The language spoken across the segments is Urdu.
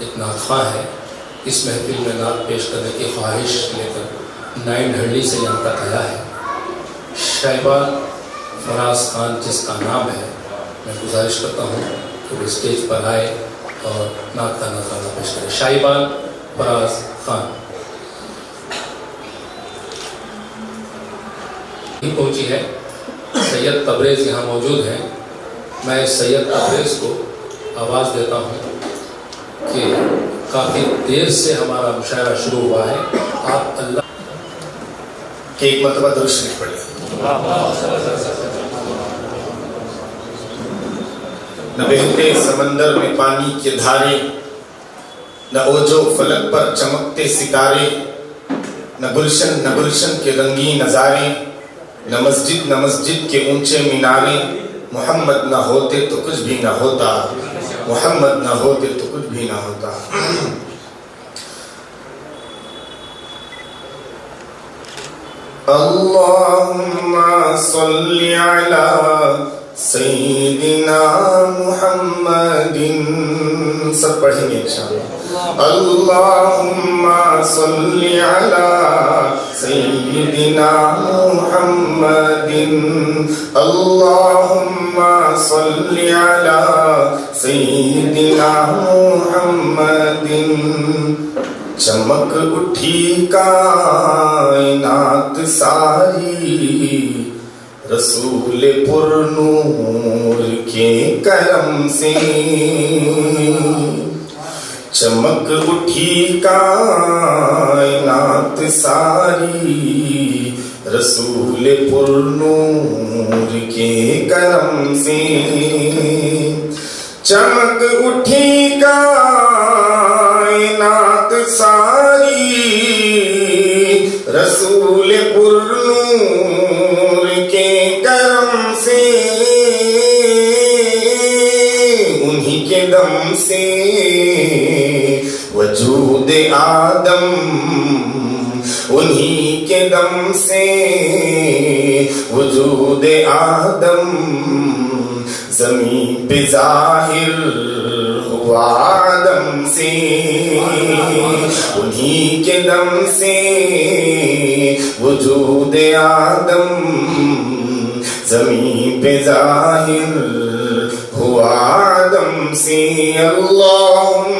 ایک نعت خواں ہے. اس محفل میں نعت پیش کرنے کی خواہش لے کر نائن ہرلی سے یہاں تک آیا ہے. شائبان فراز خان جس کا نام ہے، میں گزارش کرتا ہوں کہ وہ اسٹیج پر آئے اور نعت کا نذرانہ پیش کرے. شائبان فراز خان پہنچی ہے. سید تبریز یہاں موجود ہیں. میں سید تبریز کو آواز دیتا ہوں کہ کافی دیر سے ہمارا مشاعرہ شروع ہوا ہے. آپ اللہ کہ ایک مرتبہ درود شریف پڑھ لیں. نہ بہتے سمندر میں پانی کے دھارے، نہ اوج و فلک پر چمکتے ستارے، نہ گلشن کے رنگین نظارے، نہ مسجد کے اونچے مینارے. محمد نہ ہوتے تو کچھ بھی نہ ہوتا، محمد نہ ہوتے تو کچھ بھی نہ ہوتا. اللہم صلی علی سیدنا محمد. سب پڑھیں گے انشاءاللہ. اللہم صلی علی سیدنا محمد. اللہم صلی علی سیدنا محمد. چمک اٹھی کائنات ساری رسول پر نور کے کرم سے. چمک اٹھی کائنات ساری رسول پر نور کے کرم سے. چمک اٹھی کائنات ساری رسول پر نور کے کرم سے. انہی کے دم سے وجود آدم، انہی کے دم سے وجود آدم زمین پہ ظاہر ہوا آدم سے. انہی کے دم سے وجود آدم زمین پہ ظاہر ہوا آدم سے. اللہم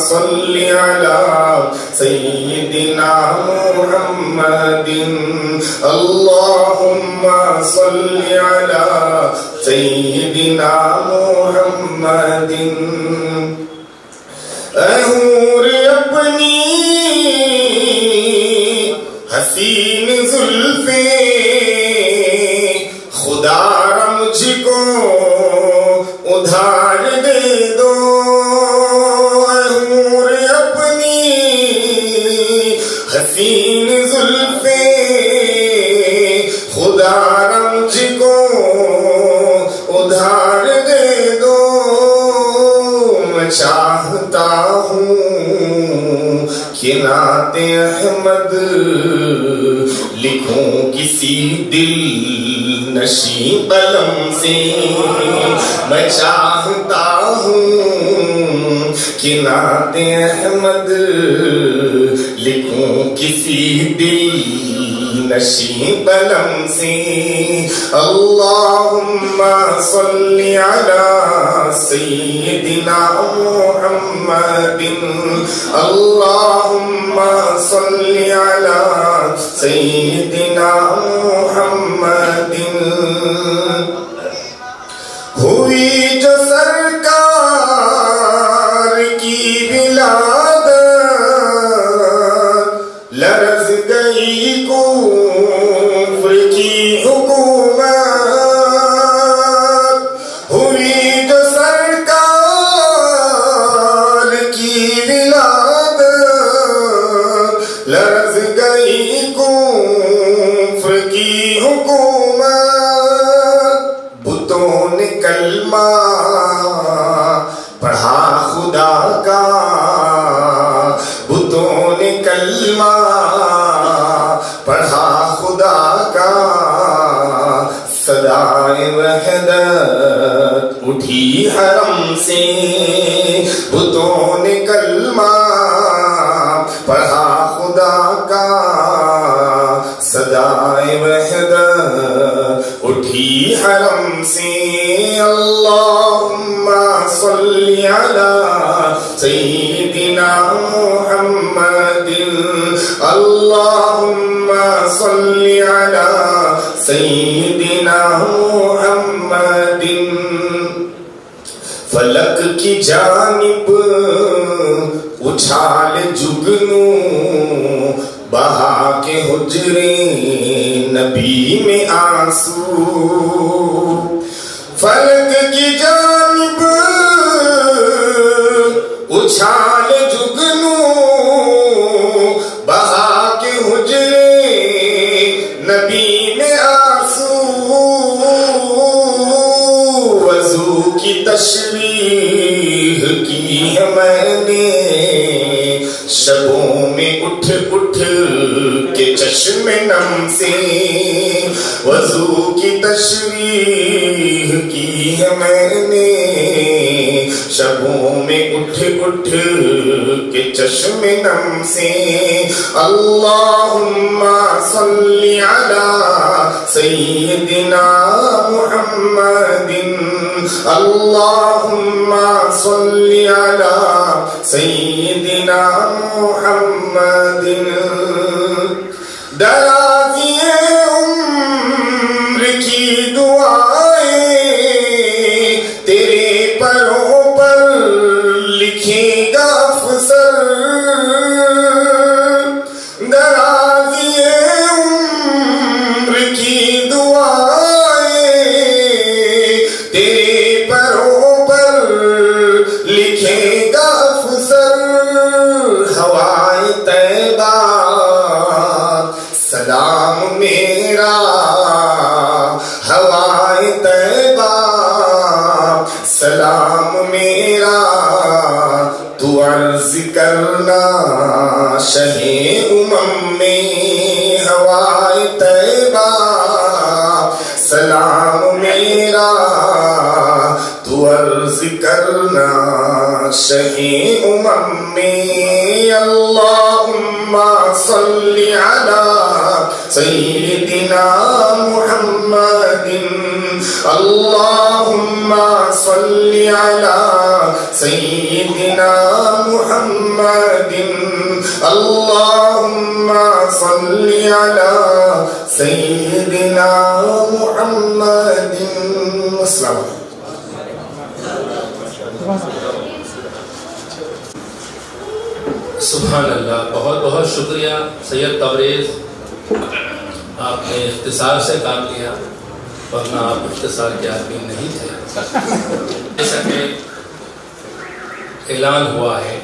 صلی علی سیدنا محمد. اللہم صلی علی سیدنا محمد. اے حور اپنی حسین زلفیں خدا را مجھ کو ادھار دے دو. اے حور اپنی حسین زلفیں خدا را مجھ کو ادھار دے دو. میں چاہتا ہوں کہ نعت احمد لکھوں کسی دل نشیں قلم سے. میں چاہتا ہوں کہ نعت احمد لکھوں کسی دل نشیں قلم سے. اللہم صلی علی سیدنا محمد. اللہم صلی علی سیدنا محمد. ہوئی جو سرکار کی ولادت لرز گئی کفر کی حکومت. ہوئی جو سرکار کی ولادت لرز گئی کفر کی حکومت. بتوں نے کلمہ پڑھا خدا کا، بتوں نے کلمہ پڑھا خدا کا. صدائے وحدت اٹھی حرم سے. بتوں نے کلمہ على سيدنا محمد اللهم صل على سيدنا محمد فلک کی جانب اچھال جگنو بہا کے حجرے نبی میں آنسو فلک کی جانب اچھال جگنو بہا کے حجرے نبی میں آنسو وضو کی تشریح کی ہے میں نے شبوں میں اٹھ اٹھ کے چشم نم سے وضو کی تشریح کی ہے میں نے شبوں میں اٹھ اٹھ کے چشم نم سے اللہم صلی علی سیدنا محمد اللہم صلی علی سیدنا محمد درازی عمر کی دعائیں تیرے پروں پر لکھے گا افسر درازی عمر کی دعائیں تیرے پروں پر لکھے گا افسر ہوائے طیبہ سلام میرا ہوائے طیبہ سلام میرا تو عرض کرنا شہ امم میں ہوائے طیبہ سلام میرا تو عرض کرنا شہ امم میں اللہم صلی علی سیدنا محمد اللہم صلی علی سیدنا محمد اللہم صلی علی سیدنا محمد السلام علیکم سبحان اللہ. بہت بہت شکریہ سید تبریز، آپ نے اختصار سے کام لیا ورنہ آپ اختصار کے آدمی نہیں تھے. جیسا کہ اعلان ہوا ہے